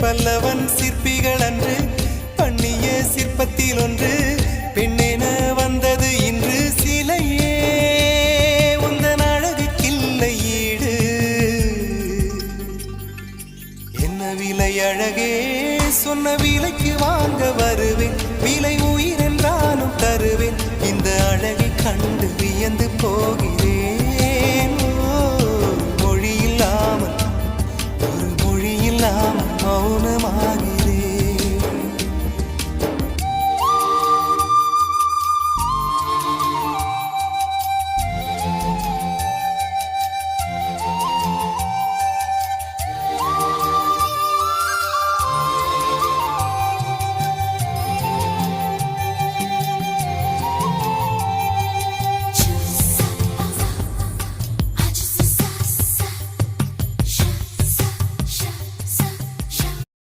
பல்லவன் சிற்பிகள் அன்று பண்ணிய சிற்பத்தில் ஒன்று பெண்ணென வந்தது இன்று சிலையே உந்தன் அழகுக்கில்லை ஈடு என்ன விலை அழகே சொன்ன விலைக்கு வாங்க வருவேன் விலை உயிர் என்றாலும் தருவேன் இந்த அழகை கண்டு வியந்து போகிறேன் ஒரு மொழி இல்லாமல் மௌனமாகி